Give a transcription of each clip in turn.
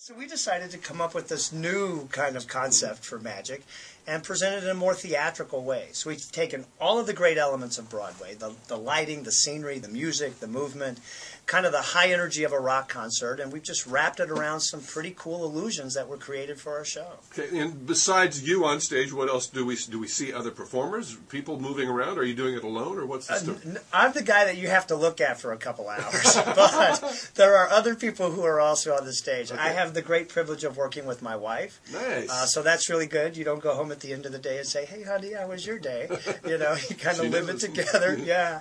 So we decided to come up with this new kind of concept for magic and present it in a more theatrical way. So we've taken all of the great elements of Broadway, the lighting, the scenery, the music, the movement, kind of the high energy of a rock concert, and we've just wrapped it around some pretty cool illusions that were created for our show. Okay, and besides you on stage, what else do we see? Other performers, people moving around? Are you doing it alone, or what's the story? I'm the guy that you have to look at for a couple hours, but there are other people who are also on the stage. Okay. I have the great privilege of working with my wife. Nice. So that's really good. You don't go home at the end of the day and say, "Hey, honey, how was your day?" You know, you kind of live it together. Yeah.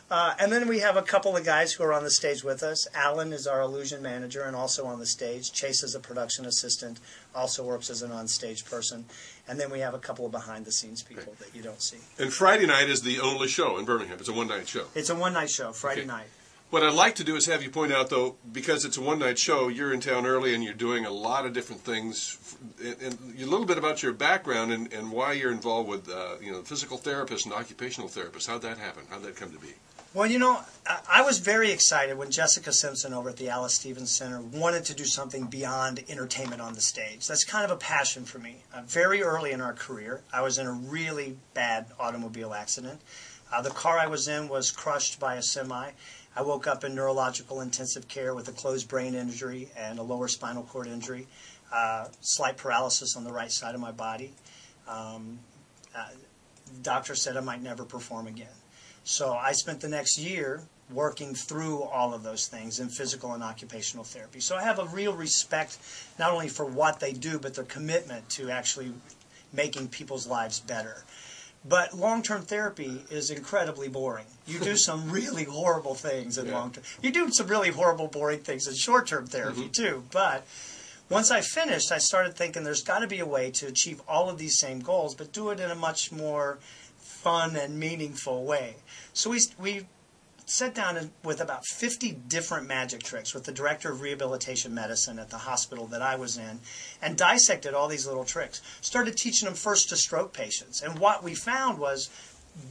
And then we have a couple of guys who are on the stage with us. Alan is our illusion manager and also on the stage. Chase is a production assistant, also works as an on-stage person. And then we have a couple of behind-the-scenes people that you don't see. And Friday night is the only show in Birmingham. It's a one-night show. It's a one-night show, Friday night. What I'd like to do is have you point out, though, because it's a one-night show, you're in town early and you're doing a lot of different things. And a little bit about your background and why you're involved with physical therapists and occupational therapists. How'd that happen? How'd that come to be? Well, you know, I was very excited when Jessica Simpson over at the Alys Stephens Center wanted to do something beyond entertainment on the stage. That's kind of a passion for me. Very early in our career, I was in a really bad automobile accident. The car I was in was crushed by a semi. I woke up in neurological intensive care with a closed brain injury and a lower spinal cord injury, slight paralysis on the right side of my body. Doctor said I might never perform again. So I spent the next year working through all of those things in physical and occupational therapy. So I have a real respect not only for what they do, but their commitment to actually making people's lives better. But long-term therapy is incredibly boring. You do some really horrible things in long-term. You do some really horrible, boring things in short-term therapy too. But once I finished, I started thinking there's got to be a way to achieve all of these same goals, but do it in a much more fun and meaningful way. So we sat down with about 50 different magic tricks with the director of rehabilitation medicine at the hospital that I was in and dissected all these little tricks. Started teaching them first to stroke patients. And what we found was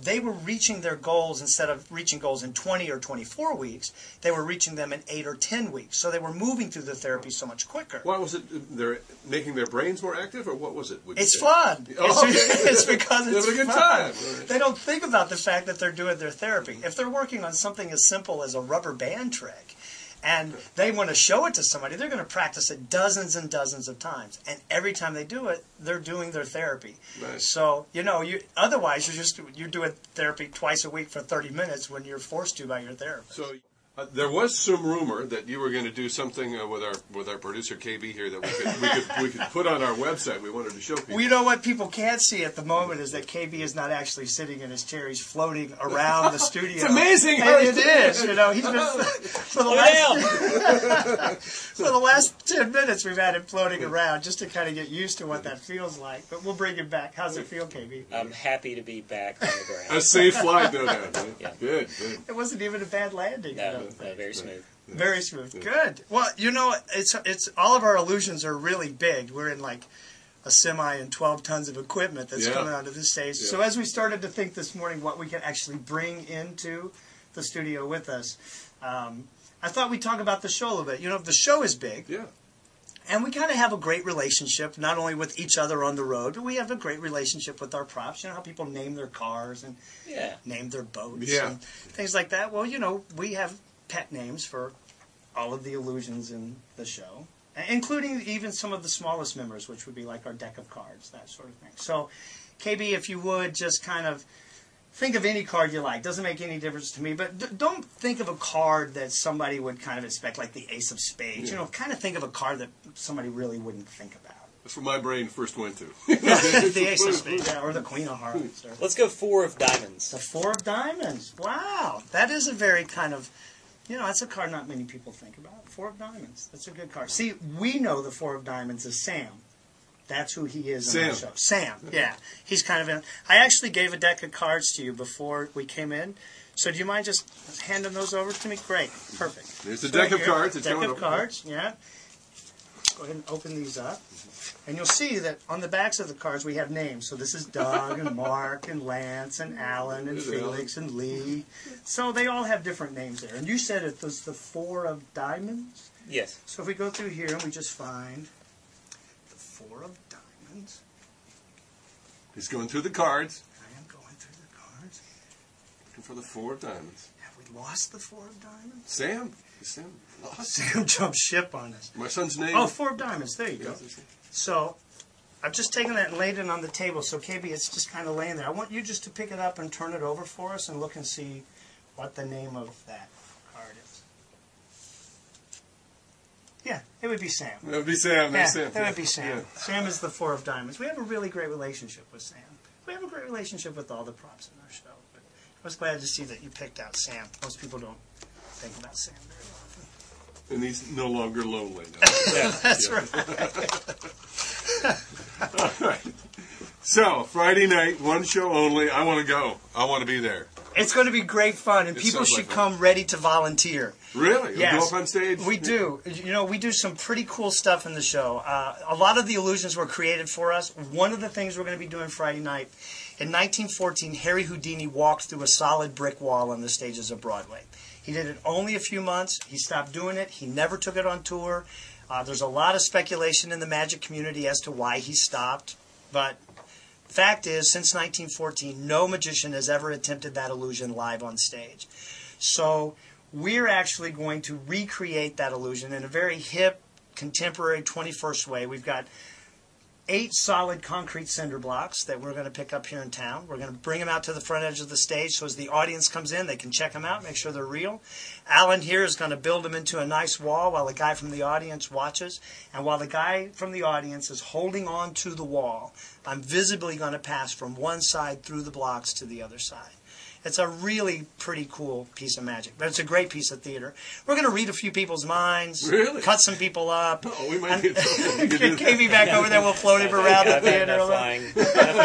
they were reaching their goals instead of reaching goals in 20 or 24 weeks. They were reaching them in 8 or 10 weeks. So they were moving through the therapy so much quicker. Why was it? They're making their brains more active, or what was it? It's fun. It's because it's having a good fun. time. They don't think about the fact that they're doing their therapy. If they're working on something as simple as a rubber band trick, and they want to show it to somebody, they're going to practice it dozens and dozens of times. And every time they do it, they're doing their therapy. Nice. So, otherwise you're doing therapy twice a week for 30 minutes when you're forced to by your therapist. So there was some rumor that you were going to do something with our producer KB here that we could put on our website. We wanted to show people. Well, you know what people can't see at the moment is that KB is not actually sitting in his chair. He's floating around the studio. It's amazing. And it is. You know, he's been for the last 10 minutes we've had him floating around just to kind of get used to what that feels like. But we'll bring him back. How's it feel, KB? I'm happy to be back on the ground. A safe flight, no doubt. Right? Yeah. Good. It wasn't even a bad landing. No, very smooth. Very smooth. Good. Well, you know, it's all of our illusions are really big. We're in like a semi and 12 tons of equipment that's coming onto the stage. So as we started to think this morning what we can actually bring into the studio with us, I thought we'd talk about the show a little bit. You know, the show is big. Yeah. And we kind of have a great relationship, not only with each other on the road, but we have a great relationship with our props. You know how people name their cars and name their boats and things like that? Well, you know, we have pet names for all of the illusions in the show, including even some of the smallest members, which would be like our deck of cards, that sort of thing. So, KB, if you would just kind of think of any card you like. Doesn't make any difference to me, but don't think of a card that somebody would kind of expect, like the Ace of Spades. You know, kind of think of a card that somebody really wouldn't think about. That's where my brain first went to. The Ace of Spades, or the Queen of Hearts. Let's go 4 of Diamonds. The 4 of Diamonds. Wow. That is a very kind of, that's a card not many people think about. 4 of Diamonds. That's a good card. See, we know the 4 of Diamonds is Sam. That's who he is in the show. Sam, yeah. He's kind of in. I actually gave a deck of cards to you before we came in. So do you mind just handing those over to me? Great. Perfect. There's a deck of cards. It's deck of cards, yeah. Go ahead and open these up. And you'll see that on the backs of the cards we have names. So this is Doug and Mark and Lance and Alan and Felix and Lee. So they all have different names there. And you said it was the 4 of Diamonds? Yes. So if we go through here and we just find the 4 of diamonds. He's going through the cards. I am going through the cards. Looking for the 4 of diamonds. Have we lost the 4 of diamonds? Sam lost. Sam jumped ship on us. My son's name. Oh, 4 of diamonds. There you go. So I've just taken that and laid it on the table. So KB, it's just kind of laying there. I want you just to pick it up and turn it over for us and look and see what the name of that card is. Yeah, it would be Sam. That would be Sam. Yeah, Sam. that would be Sam. Yeah. Sam is the 4 of diamonds. We have a really great relationship with Sam. We have a great relationship with all the props in our show. But I was glad to see that you picked out Sam. Most people don't think about Sam very often. And he's no longer lonely now. Yeah. That's right. All right. So, Friday night, one show only. I want to go. I want to be there. It's going to be great fun, and It people sounds should like fun. come ready to volunteer. Really? You'll Yes. go up on stage? We do. You know, we do some pretty cool stuff in the show. A lot of the illusions were created for us. One of the things we're going to be doing Friday night, in 1914, Harry Houdini walked through a solid brick wall on the stages of Broadway. He did it only a few months. He stopped doing it. He never took it on tour. There's a lot of speculation in the magic community as to why he stopped. But fact is, since 1914, no magician has ever attempted that illusion live on stage. So we're actually going to recreate that illusion in a very hip, contemporary, 21st way. We've got 8 solid concrete cinder blocks that we're going to pick up here in town. We're going to bring them out to the front edge of the stage so as the audience comes in, they can check them out, make sure they're real. Alan here is going to build them into a nice wall while the guy from the audience watches. And while the guy from the audience is holding on to the wall, I'm visibly going to pass from one side through the blocks to the other side. It's a really pretty cool piece of magic, but it's a great piece of theater. We're going to read a few people's minds, Really? cut some people up. Oh, we might get trouble. We could do that. KB back over there, we'll float him around the Enough theater. flying, enough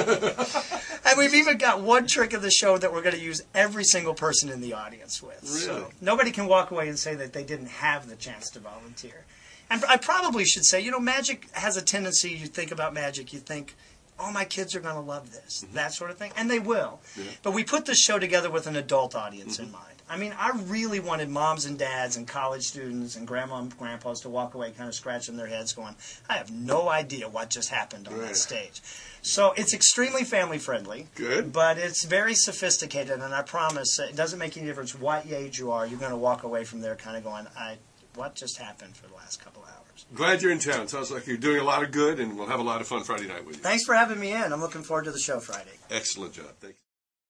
magic. And we've even got one trick of the show that we're going to use every single person in the audience with. Really? So nobody can walk away and say that they didn't have the chance to volunteer. And I probably should say, you know, magic has a tendency, you think about magic, you think, oh, my kids are going to love this, that sort of thing. And they will. Yeah. But we put this show together with an adult audience in mind. I mean, I really wanted moms and dads and college students and grandma and grandpas to walk away kind of scratching their heads going, I have no idea what just happened on that stage. So it's extremely family friendly. Good. But it's very sophisticated, and I promise it doesn't make any difference what age you are. You're going to walk away from there kind of going, what just happened for the last couple hours? Glad you're in town. Sounds like you're doing a lot of good, and we'll have a lot of fun Friday night with you. Thanks for having me in. I'm looking forward to the show Friday. Excellent job. Thank you.